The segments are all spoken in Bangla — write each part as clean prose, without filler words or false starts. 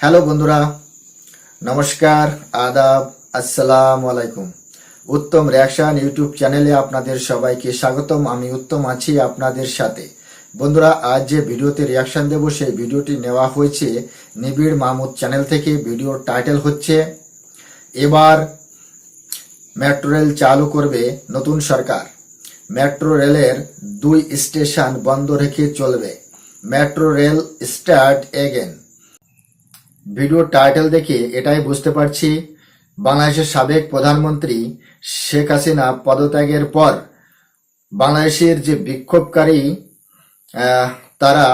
হ্যালো বন্ধুরা, নমস্কার, আদাব, আসসালামু আলাইকুম। উত্তম রিয়াকশন ইউটিউব চ্যানেলে আপনাদের সবাইকে স্বাগতম। আমি উত্তম আছি আপনাদের সাথে। বন্ধুরা, আজ যে ভিডিওতে রিয়াকশন দেব সেই ভিডিওটি নেওয়া হয়েছে নিবিড় মাহমুদ চ্যানেল থেকে। ভিডিওর টাইটেল হচ্ছে এবার মেট্রো রেল চালু করবে নতুন সরকার। মেট্রো রেলের 2 স্টেশন বন্ধ রেখে চলবে। Metro rail start again. ভিডিওর টাইটেল দেখে এটাই বুঝতে পারছি বাংলাদেশের সাবেক প্রধানমন্ত্রী শেখ হাসিনা পদত্যাগের পর বাংলাদেশের যে বিক্ষোভকারী তারা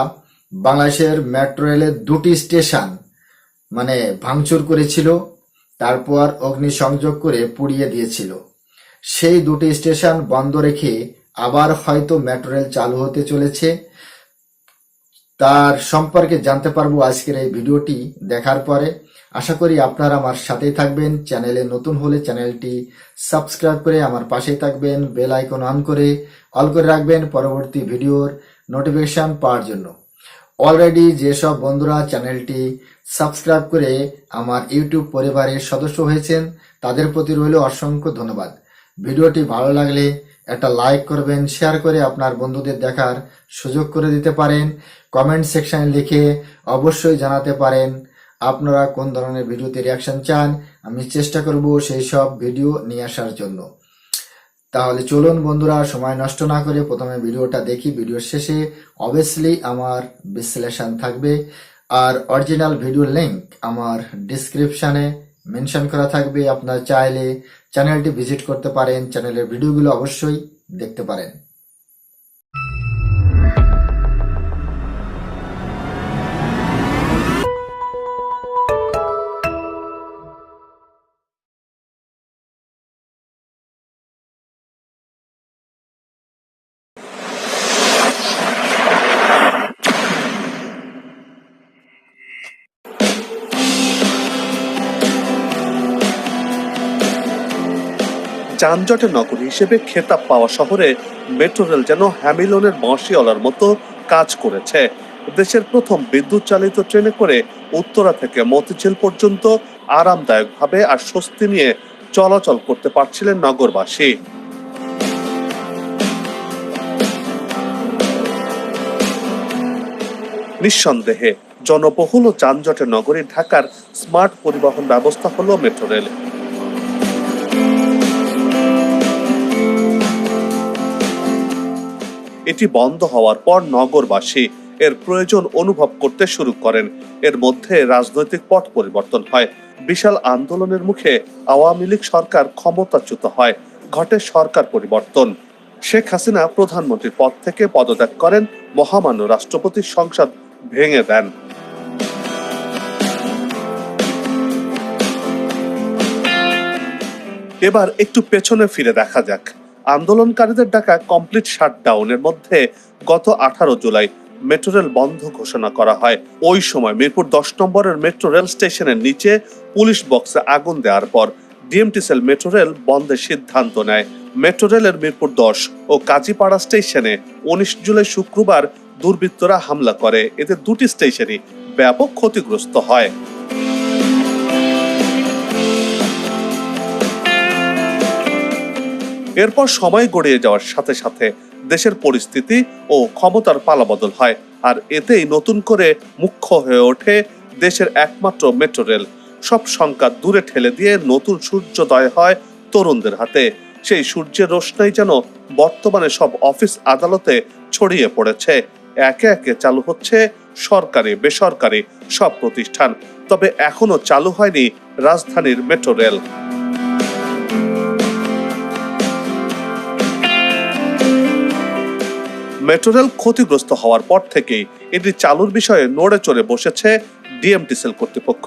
বাংলাদেশের মেট্রো রেলের 2টি স্টেশন ভাঙচুর করেছিল, তারপর অগ্নিসংযোগ করে পুড়িয়ে দিয়েছিল। সেই 2টি স্টেশন বন্ধ রেখে আবার হয়তো মেট্রো রেল চালু হতে চলেছে। তার সম্পর্কে জানতে পারবো আজকের এই ভিডিওটি দেখার পরে। আশা করি আপনারা আমার সাথেই থাকবেন। চ্যানেলে নতুন হলে চ্যানেলটি সাবস্ক্রাইব করে আমার পাশেই থাকবেন। বেল আইকন অন করে অল করে রাখবেন পরবর্তী ভিডিওর নোটিফিকেশন পাওয়ার জন্য। অলরেডি যেসব বন্ধুরা চ্যানেলটি সাবস্ক্রাইব করে আমার ইউটিউব পরিবারের সদস্য হয়েছেন তাদের প্রতি রইল অসংখ্য ধন্যবাদ। ভিডিওটি ভালো লাগলে একটা লাইক করবেন, শেয়ার করে আপনার বন্ধুদের দেখার সুযোগ করে দিতে পারেন। কমেন্ট সেকশনে লিখে অবশ্যই জানাতে পারেন আপনারা কোন ধরনের ভিডিওতে রিয়াকশন চান। আমি চেষ্টা করব সেই সব ভিডিও নিয়ে আসার জন্য। তাহলে চলুন বন্ধুরা, সময় নষ্ট না করে প্রথমে ভিডিওটা দেখি। ভিডিওর শেষে অবভিয়াসলি আমার বিশ্লেষণ থাকবে, আর অরিজিনাল ভিডিও লিংক আমার ডিসক্রিপশনে মেনশন করা থাকবে। আপনারা চাইলে চ্যানেলটি ভিজিট করতে পারেন, চ্যানেলের ভিডিওগুলো অবশ্যই দেখতে পারেন। যানজটের নগরী হিসেবে খেতাব পাওয়া শহরে মেট্রো রেল যেন হ্যামিলনের বাঁশিওয়ালার মতো কাজ করেছে। দেশের প্রথম বিদ্যুৎ চালিত ট্রেনে করে উত্তরা থেকে মতিঝিল পর্যন্ত আরামদায়কভাবে আর স্বস্তি নিয়ে চলাচল করতে পারছিলেন নগরবাসী। নিঃসন্দেহে জনবহুল ও যানজটের নগরী ঢাকার স্মার্ট পরিবহন ব্যবস্থা হলো মেট্রো রেল। এটি বন্ধ হওয়ার পর নগরবাসী এর প্রয়োজন অনুভব করতে শুরু করেন। এর মধ্যে রাজনৈতিক পট পরিবর্তন হয়। বিশাল আন্দোলনের মুখে আওয়ামী লীগ সরকার ক্ষমতাচ্যুত হয়, ঘটে সরকার পরিবর্তন। শেখ হাসিনা প্রধানমন্ত্রীর পদ থেকে পদত্যাগ করেন, মহামান্য রাষ্ট্রপতি সংসদ ভেঙে দেন। এবার একটু পেছনে ফিরে দেখা যাক। আন্দোলনকারীদের ডাকা কমপ্লিট শাটডাউনের মধ্যে গত 18 জুলাই মেট্রো রেল বন্ধ ঘোষণা করা হয়। ওই সময় মিরপুর 10 নম্বরের মেট্রো রেল স্টেশনের নিচে পুলিশ বক্সে আগুন দেওয়ার পর ডিএমটিসিএল মেট্রো রেল বন্ধের সিদ্ধান্ত নেয়। মেট্রো রেলের মিরপুর 10 ও কাজীপাড়া স্টেশনে 19 জুলাই শুক্রবার দুর্বৃত্তরা হামলা করে। এতে 2টি স্টেশনই ব্যাপক ক্ষতিগ্রস্ত হয়। এরপর সময় গড়িয়ে যাওয়ার সাথে সাথে দেশের পরিস্থিতি ও ক্ষমতার পালাবদল হয়, আর এতেই নতুন করে মুখ্য হয়ে ওঠে দেশের একমাত্র মেট্রো রেল। সব শঙ্কা দূরে ঠেলে দিয়ে নতুন সূর্যোদয় হয় তরুণদের হাতে। সেই সূর্যের রোশনাই যেন বর্তমানে সব অফিস আদালতে ছড়িয়ে পড়েছে। একে একে চালু হচ্ছে সরকারি বেসরকারি সব প্রতিষ্ঠান, তবে এখনো চালু হয়নি রাজধানীর মেট্রো রেল। মেট্রো রেল ক্ষতিগ্রস্ত হওয়ার পর থেকেই এটি চালুর বিষয়ে নড়ে চড়ে বসেছে ডিএমটিসিএল কর্তৃপক্ষ।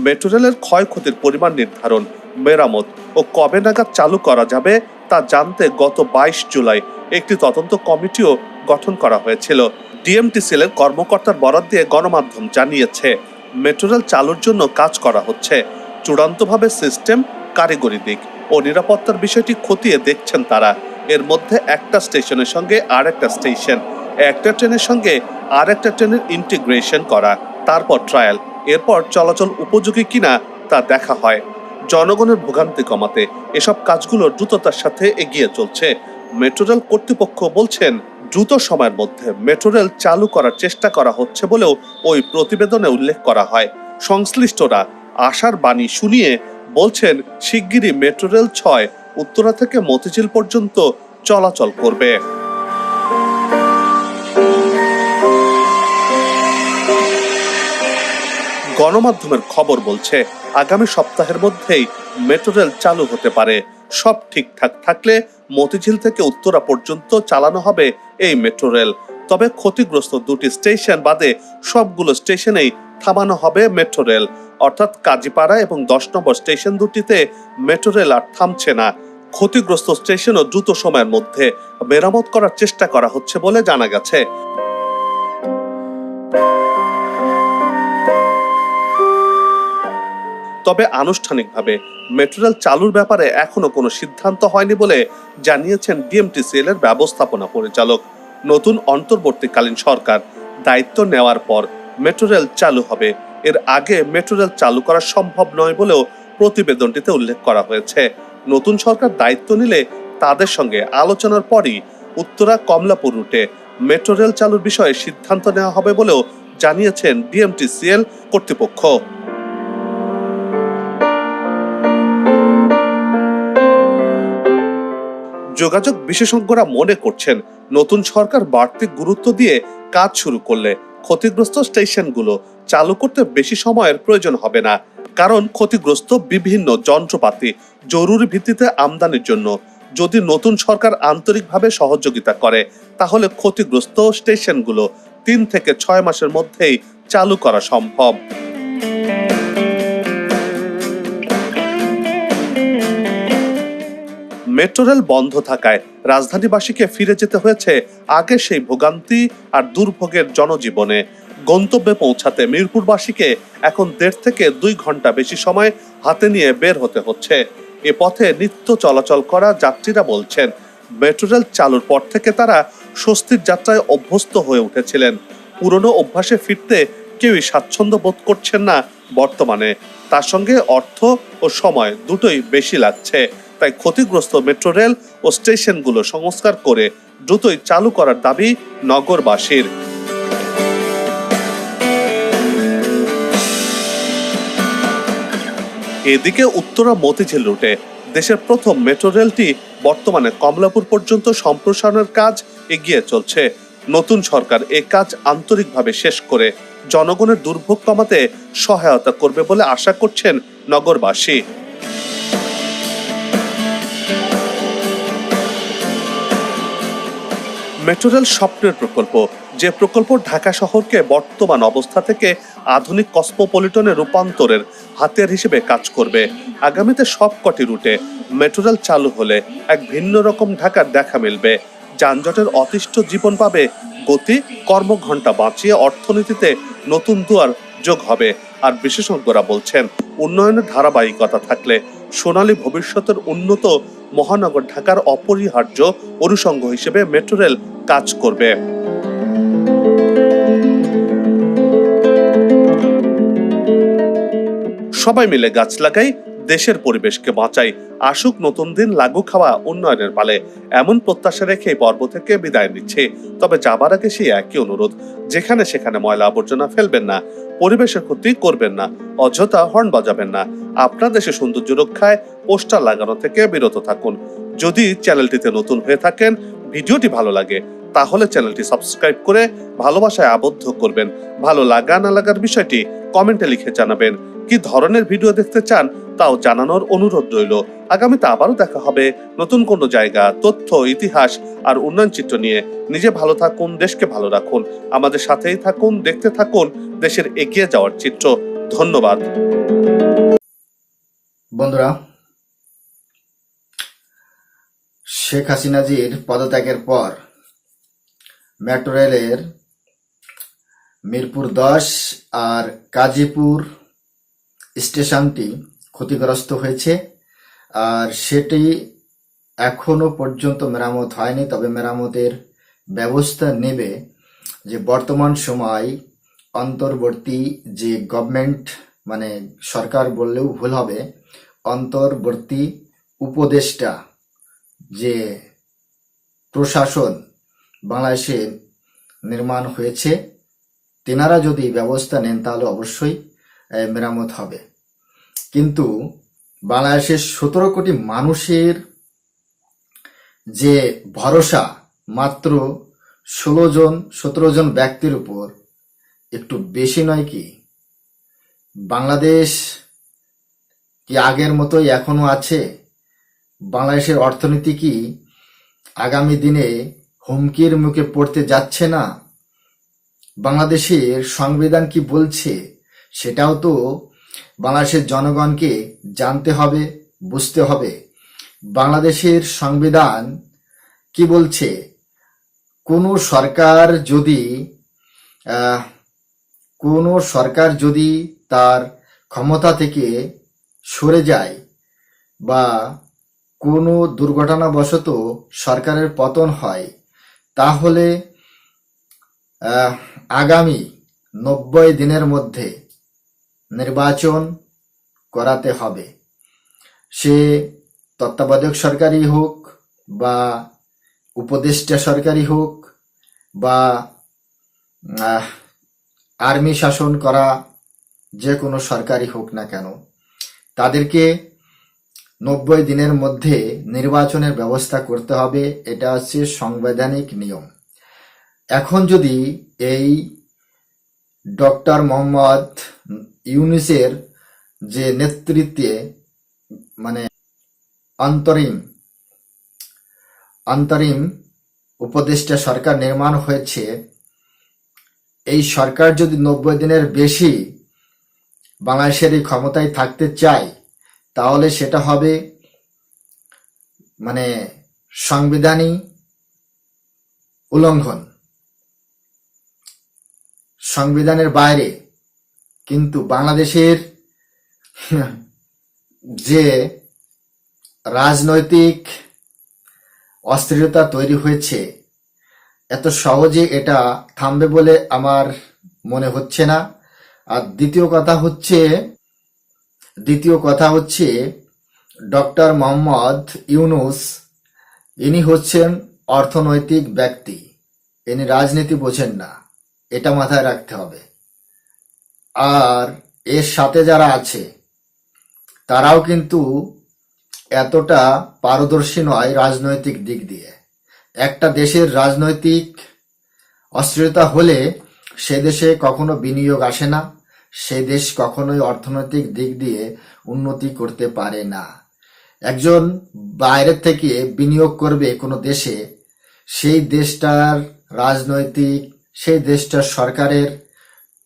মেট্রো রেলের ক্ষয়ক্ষতির পরিমাণ নির্ধারণ, মেরামত ও কবে নাগাদ চালু করা যাবে তা জানতে গত 22 জুলাই একটি তদন্ত কমিটিও গঠন করা হয়েছিল। ডিএমটিসিএল এর কর্মকর্তার বরাত দিয়ে গণমাধ্যম জানিয়েছে, মেট্রো রেল চালুর জন্য কাজ করা হচ্ছে। চূড়ান্তভাবে সিস্টেম, কারিগরি দিক ও নিরাপত্তার বিষয়টি খতিয়ে দেখছেন তারা। এর মধ্যে একটা স্টেশনের সঙ্গে আরেকটা স্টেশন, একটা ট্রেনের সঙ্গে আরেকটা ট্রেনের ইন্টিগ্রেশন করা, তারপর ট্রায়াল, এরপর চলাচল উপযোগী কিনা তা দেখা হয়। জনগণের ভোগান্তি কমাতে এসব কাজগুলো দ্রুততার সাথে এগিয়ে চলছে। মেট্রো রেল কর্তৃপক্ষ বলছেন, দ্রুত সময়ের মধ্যে মেট্রো রেল চালু করার চেষ্টা করা হচ্ছে বলেও ওই প্রতিবেদনে উল্লেখ করা হয়। সংশ্লিষ্টরা আশার বাণী শুনিয়ে বলছেন, শিগগিরই মেট্রো রেল ৬ উত্তরা থেকে মতিঝিল পর্যন্ত চলাচল করবে। গণমাধ্যমের খবর বলছে, আগামী সপ্তাহের মধ্যেই মেট্রো রেল চালু হতে পারে। সব ঠিকঠাক থাকলে মতিঝিল থেকে উত্তরা পর্যন্ত চালানো হবে এই মেট্রো রেল। তবে ক্ষতিগ্রস্ত দুটি স্টেশন বাদে সবগুলো স্টেশনেই থামানো হবে মেট্রো রেল। অর্থাৎ কাজীপাড়া এবং 10 নম্বর স্টেশন দুটিতে মেট্রো রেল আর থামছে না। ক্ষতিগ্রস্ত স্টেশনও দ্রুত সময়ের মধ্যে মেরামত করার চেষ্টা করা হচ্ছে বলে জানা গেছে। তবে আনুষ্ঠানিকভাবে মেট্রো রেল চালুর ব্যাপারে এখনো কোনো সিদ্ধান্ত হয়নি বলে জানিয়েছেন ডিএমটিসিএল এর ব্যবস্থাপনা পরিচালক। নতুন অন্তর্বর্তীকালীন সরকার দায়িত্ব নেওয়ার পর মেট্রো রেল চালু হবে। এর আগে মেট্রো রেল চালু করা সম্ভব নয় বলেও প্রতিবেদনটিতে উল্লেখ করা হয়েছে। নতুন সরকার দায়িত্ব নিলে তাদের সঙ্গে আলোচনার পরই উত্তরা কমলাপুর রুটে মেট্রো রেল চালুর বিষয়ে সিদ্ধান্ত নেওয়া হবে বলেও জানিয়েছেন ডিএমটিসিএল কর্তৃপক্ষ। যোগাযোগ বিশেষজ্ঞরা মনে করছেন, নতুন সরকার বাড়তি গুরুত্ব দিয়ে কাজ শুরু করলে ক্ষতিগ্রস্ত স্টেশনগুলো চালু করতে বেশি সময়ের প্রয়োজন হবে না। কারণ ক্ষতিগ্রস্ত বিভিন্ন যন্ত্রপাতি জরুরি ভিত্তিতে আমদানির জন্য যদি নতুন সরকার আন্তরিকভাবে সহযোগিতা করে, তাহলে ক্ষতিগ্রস্ত স্টেশনগুলো 3 থেকে 6 মাসের মধ্যেই চালু করা সম্ভব। মেট্রো রেল বন্ধ থাকায় রাজধানীবাসীকে ফিরে যেতে হয়েছে আগে সেই ভোগান্তি আর দুর্ভোগের জনজীবনে। গন্তব্যে পৌঁছাতে মিরপুরবাসীকে এখন 1.5 থেকে 2 ঘন্টা বেশি সময় হাতে নিয়ে বের হতে হচ্ছে। এ পথে নিত্য চলাচল করা যাত্রীরা বলছেন, মেট্রো রেল চালুর পর থেকে তারা স্বস্তির যাত্রায় অভ্যস্ত হয়ে উঠেছিলেন। পুরনো অভ্যাসে ফিরতে কেউই স্বাচ্ছন্দ্য বোধ করছেন না বর্তমানে। তার সঙ্গে অর্থ ও সময় দুটোই বেশি লাগছে। তাই ক্ষতিগ্রস্ত মেট্রো রেল ও স্টেশনগুলো সংস্কার করে দ্রুতই চালু করার দাবি নগরবাসীর। এদিকে উত্তরা মতিঝিল রুটে দেশের প্রথম মেট্রো রেলটি বর্তমানে কমলাপুর পর্যন্ত সম্প্রসারণের কাজ এগিয়ে চলছে। নতুন সরকার এ কাজ আন্তরিকভাবে শেষ করে জনগণের দুর্ভোগ কমাতে সহায়তা করবে বলে আশা করছেন নগরবাসী। মেট্রো রেল স্বপ্নের প্রকল্প, যে প্রকল্প ঢাকা শহরকে বর্তমান অবস্থা থেকে আধুনিক কসমোপলিটনে রূপান্তরের হাতিয়ার হিসেবে কাজ করবে। আগামীতে সবকটি রুটে মেট্রো রেল চালু হলে এক ভিন্ন রকম ঢাকার দেখা মিলবে। যানজটের অতিষ্ঠ জীবন পাবে গতি, কর্মঘণ্টা বাঁচিয়ে অর্থনীতিতে নতুন দুয়ার যোগ হবে। আর বিশেষজ্ঞরা বলছেন, উন্নয়নের ধারাবাহিকতা থাকলে সোনালী ভবিষ্যতের উন্নত মহানগর ঢাকার অপরিহার্য অনুষঙ্গ হিসেবে মেট্রো রেল কাজ করবে। সবাই মিলে গাছ লাগাই, দেশের পরিবেশকে বাঁচাই, আসুক নতুন দিন, লাগু খাওয়া উন্নয়নের পালে, এমন প্রত্যাশা রেখে পর্ব থেকে বিদায় নিচ্ছে। তবে যাবার আগে সেই একই অনুরোধ, যেখানে সেখানে ময়লা আবর্জনা ফেলবেন না, পরিবেশের ক্ষতি করবেন না, অযথা হর্ন বাজাবেন না, আপনার দেশে সৌন্দর্য রক্ষায় পোস্টার লাগানো থেকে বিরত থাকুন। যদি চ্যানেলটিতে নতুন হয়ে থাকেন, ভিডিওটি ভালো লাগে, তাহলে চ্যানেলটি সাবস্ক্রাইব করে ভালোবাসায় আবদ্ধ করবেন। ভালো লাগা না লাগার বিষয়টি কমেন্টে লিখে জানাবেন। কি ধরনের ভিডিও দেখতে চান তাও জানানোর অনুরোধ রইল। আগামীতে আবারও দেখা হবে নতুন কোনো জায়গা, তথ্য, ইতিহাস আর উন্নয়ন চিত্র নিয়ে। নিজে ভালো থাকুন, দেশকে ভালো রাখুন, আমাদের সাথেই থাকুন, দেখতে থাকুন দেশের এগিয়ে যাওয়ার চিত্র। ধন্যবাদ বন্ধুরা, শেখ হাসিনাজির পদত্যাগের পর মেট্রো রেলের মিরপুর 10 আর কাজীপুর স্টেশনটি ক্ষতিগ্রস্ত হয়েছে, আর সেটি এখনো পর্যন্ত মেরামত হয়নি। তবে মেরামতের ব্যবস্থা নেবে। যে বর্তমান সময় অন্তর্বর্তী যে গভর্নমেন্ট, মানে সরকার বললেও ভুল হবে, অন্তর্বর্তী উপদেষ্টা যে প্রশাসন বাংলাদেশে নির্মাণ হয়েছে, তেনারা যদি ব্যবস্থা নেন তাহলে অবশ্যই মেরামত হবে। কিন্তু বাংলাদেশের 17 কোটি মানুষের যে ভরসা মাত্র 17 জন ব্যক্তির উপর, একটু বেশি নয় কি? বাংলাদেশ কি আগের মতোই এখনো আছে? বাংলাদেশের অর্থনীতি কি আগামী দিনে হুমকির মুখে পড়তে যাচ্ছে না? বাংলাদেশের সংবিধান কি বলছে সেটাও তো বাংলাদেশের জনগণকে জানতে হবে, বুঝতে হবে। বাংলাদেশের সংবিধান কি বলছে? কোনো সরকার যদি তার ক্ষমতা থেকে সরে যায় বা কোনো দুর্ঘটনাবশত সরকারের পতন হয়, তাহলে আগামী 90 দিনের মধ্যে নির্বাচন করাতে হবে। সে তত্ত্বাবধায়ক সরকারই হোক বা উপদেষ্টা সরকারই হোক বা আর্মি শাসন করা যে কোনো সরকারই হোক না কেন, তাদেরকে 90 দিনের মধ্যে নির্বাচনের ব্যবস্থা করতে হবে। এটা হচ্ছে সাংবিধানিক নিয়ম। এখন যদি এই ডক্টর মোহাম্মদ ইউনূসের যে নেতৃত্বে, মানে অন্তরিম উপদেষ্টা সরকার নির্মাণ হয়েছে, এই সরকার যদি 90 দিনের বেশি বাংলাদেশের এই ক্ষমতায় থাকতে চায়, তাহলে সেটা হবে মানে সাংবিধানিক উল্লঙ্ঘন, সংবিধানের বাইরে। কিন্তু বাংলাদেশের যে রাজনৈতিক অস্থিরতা তৈরি হয়েছে, এত সহজে এটা থামবে বলে আমার মনে হচ্ছে না। আর দ্বিতীয় কথা হচ্ছে ডক্টর মোহাম্মদ ইউনূস, ইনি হচ্ছেন অর্থনৈতিক ব্যক্তি, ইনি রাজনীতি বোঝেন না, এটা মাথায় রাখতে হবে। আর এর সাথে যারা আছে তারাও কিন্তু এতটা পারদর্শী নয় রাজনৈতিক দিক দিয়ে। একটা দেশের রাজনৈতিক অস্থিরতা হলে সে দেশে কখনো বিনিয়োগ আসে না, সে দেশ কখনোই অর্থনৈতিক দিক দিয়ে উন্নতি করতে পারে না। একজন বাইরে থেকে বিনিয়োগ করবে কোনো দেশে, সেই দেশটার রাজনৈতিক, সেই দেশটার সরকারের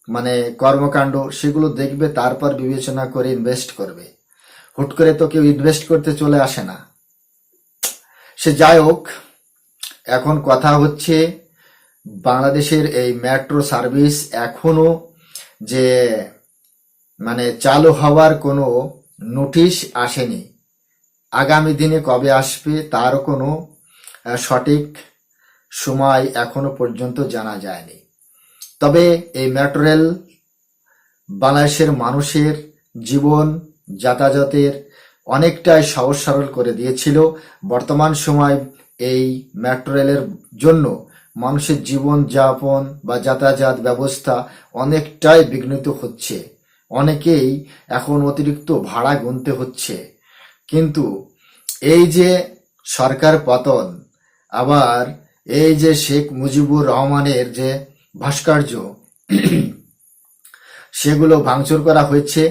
মানে কর্মকাণ্ড সেগুলো দেখবে, তারপর বিবেচনা করে ইনভেস্ট করবে। হুট করে তো কেউ ইনভেস্ট করতে চলে আসে না। সে যাই হোক, এখন কথা হচ্ছে বাংলাদেশের এই মেট্রো সার্ভিস এখনো যে মানে চালু হওয়ার কোনো নোটিশ আসেনি। আগামী দিনে কবে আসবে তারও কোনো সঠিক সময় এখনো পর্যন্ত জানা যায়নি। তবে এই মেট্রো রেল বাংলাদেশের মানুষের জীবন যাতায়াতের অনেকটাই সহজ সরল করে দিয়েছিল। বর্তমান সময় এই মেট্রো রেলের জন্য মানুষের জীবন যাপন বা যাতায়াত ব্যবস্থা অনেকটাই বিঘ্নিত হচ্ছে। অনেকেই এখন অতিরিক্ত ভাড়া গুনতে হচ্ছে। কিন্তু এই যে সরকার পতন, আবার এই যে শেখ মুজিবুর রহমানের যে ভাস্কর্য সেগুলো ভাঙচুর করা হয়েছে,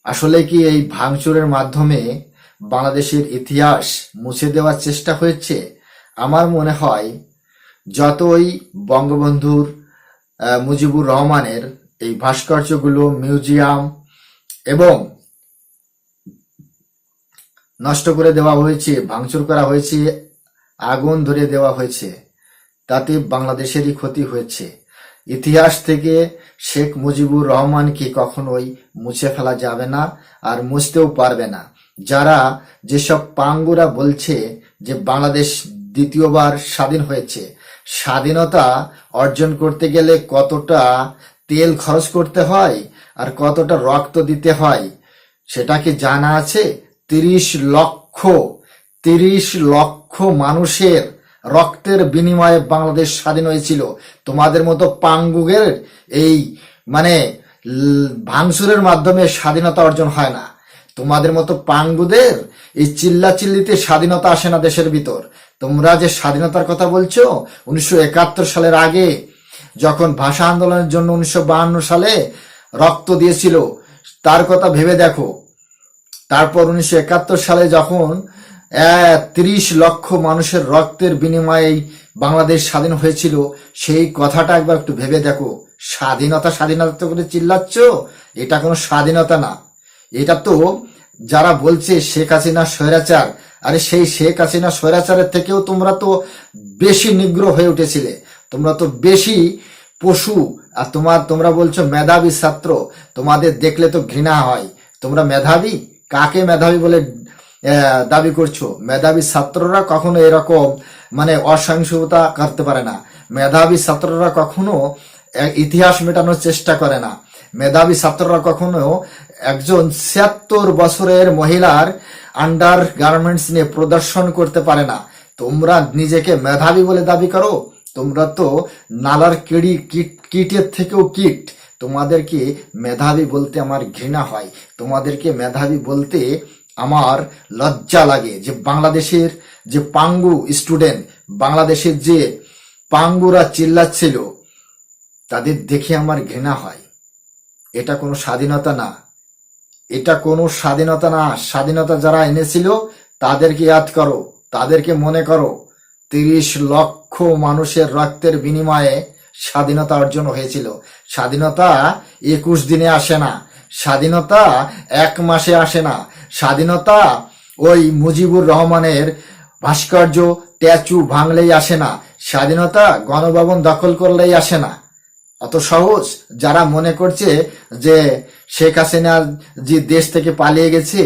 আসলে কি এই ভাঙচুরের মাধ্যমে বাংলাদেশের ইতিহাস মুছে দেওয়ার চেষ্টা হয়েছে? আমার মনে হয় যতই বঙ্গবন্ধুর মুজিবুর রহমানের এই ভাস্কর্যগুলো মিউজিয়াম এবং নষ্ট করে দেওয়া হয়েছে, ভাঙচুর করা হয়েছে, আগুন ধরে দেওয়া হয়েছে, তাতে বাংলাদেশেরই ক্ষতি হয়েছে। ইতিহাস থেকে শেখ মুজিবুর রহমানকে কখনোই মুছে ফেলা যাবে না, আর মুছতেও পারবে না। যারা যেসব পাঙ্গুরা বলছে যে বাংলাদেশ দ্বিতীয়বার স্বাধীন হয়েছে, স্বাধীনতা অর্জন করতে গেলে কতটা তেল খরচ করতে হয় আর কতটা রক্ত দিতে হয় সেটা কি জানা আছে? 30 লক্ষ মানুষের রক্তের বিনিময়ে বাংলাদেশ স্বাধীন হয়েছিল। তোমাদের মতো পাঙ্গুগের এই মানে ভাঙচুরের মাধ্যমে স্বাধীনতা অর্জন হয় না। তোমাদের মতো পাঙ্গুদের এই চিল্লাচিল্লিতে স্বাধীনতা আসে না দেশের ভিতর। তোমরা যে স্বাধীনতার কথা বলছো 1971 সালের আগে যখন ভাষা আন্দোলনের জন্য 1952 সালে রক্ত দিয়েছিল তার কথা ভেবে দেখো। তারপর 1971 সালে যখন 30 লক্ষ মানুষের রক্তের বিনিময়ে বাংলাদেশ স্বাধীন হয়েছিল সেই কথাটা একবার একটু ভেবে দেখো। স্বাধীনতা স্বাধীনতা করে চিল্লাচ্ছ, এটা কোনো স্বাধীনতা না। এটা তো যারা বলছে শেখ হাসিনা স্বৈরাচার, আরে সেই শেখ হাসিনা স্বৈরাচারের থেকেও তোমরা তো বেশি নিগ্রহ হয়ে উঠেছিলে, তোমরা তো বেশি পশু। আর তোমরা বলছো মেধাবী ছাত্র, তোমাদের দেখলে তো ঘৃণা হয়। তোমরা মেধাবী? কাকে মেধাবী বলে দাবি করছো? মেধাবী ছাত্ররা কখনো এরকম মানে অসহিংসতা করতে পারে না। মেধাবী ছাত্ররা কখনো ইতিহাস মেটানোর চেষ্টা করে না। মেধাবী ছাত্ররা কখনো একজন 76 বছরের মহিলার আন্ডার গার্মেন্টস নিয়ে প্রদর্শন করতে পারে না। তোমরা নিজেকে মেধাবী বলে দাবি করো? তোমরা তো নালার কিটের থেকেও কিট। তোমাদেরকে মেধাবী বলতে আমার ঘৃণা হয়, তোমাদেরকে মেধাবী বলতে আমার লজ্জা লাগে। যে বাংলাদেশের যে পাঙ্গু স্টুডেন্ট, বাংলাদেশের যে পাঙ্গুরা চিল্লাচ্ছিল তাদের দেখে আমার ঘৃণা হয়। এটা কোনো স্বাধীনতা না, এটা কোনো স্বাধীনতা না। স্বাধীনতা যারা এনেছিল তাদেরকে ইয়াদ করো, তাদেরকে মনে করো। 30 লক্ষ মানুষের রক্তের বিনিময়ে স্বাধীনতা অর্জন হয়েছিল। স্বাধীনতা 21 দিনে আসে না, স্বাধীনতা 1 মাসে আসে না, স্বাধীনতা ওই মুজিবুর রহমানের ভাস্কর্য স্ট্যাচু ভাঙলেই আসে না, স্বাধীনতা গণভবন দখল করলেই আসে না। অত সহজ যারা মনে করছে যে শেখ হাসিনা যে দেশ থেকে পালিয়ে গেছে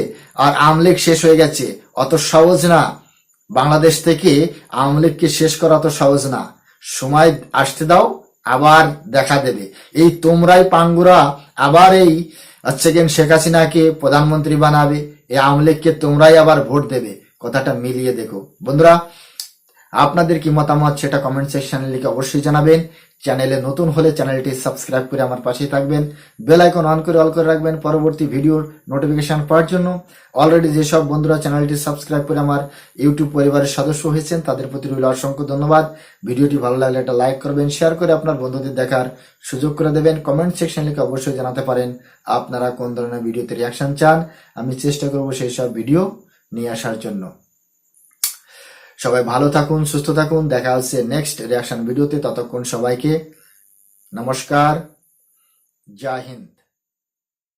আর আওয়ামী লীগ শেষ হয়ে গেছে, অত সহজ না। বাংলাদেশ থেকে আওয়ামী লীগকে শেষ করা অত সহজ না। সময় আসতে দাও, আবার দেখা দেবে। এই তোমরাই পাঙ্গুরা আবার এই শেখ হাসিনাকে প্রধানমন্ত্রী বানাবে, এই আওয়ামী লীগকে তোমরাই আবার ভোট দেবে। কথাটা মিলিয়ে দেখো বন্ধুরা। আপনাদের কি মতামত সেটা কমেন্ট সেকশনে লিখে অবশ্যই জানাবেন। চ্যানেলে নতুন হলে চ্যানেলটি সাবস্ক্রাইব করে আমার পাশেই থাকবেন, বেল আইকন অন করে অল করে রাখবেন পরবর্তী ভিডিওর নোটিফিকেশন পাওয়ার জন্য। অলরেডি যেসব বন্ধুরা চ্যানেলটি সাবস্ক্রাইব করে আমার ইউটিউব পরিবারের সদস্য হয়েছেন তাদের প্রতি রইল অসংখ্য ধন্যবাদ। ভিডিওটি ভালো লাগলে একটা লাইক করবেন, শেয়ার করে আপনার বন্ধুদের দেখার সুযোগ করে দেবেন। কমেন্ট সেকশন লিখে অবশ্যই জানাতে পারেন আপনারা কোন ধরনের ভিডিওতে রিয়াকশন চান, আমি চেষ্টা করব সেই সব ভিডিও নিয়ে আসার জন্য। সবাই ভালো থাকুন, সুস্থ থাকুন, দেখা হচ্ছে নেক্সট রিয়াকশন ভিডিওতে। ততক্ষণ সবাইকে নমস্কার, জয় হিন্দ।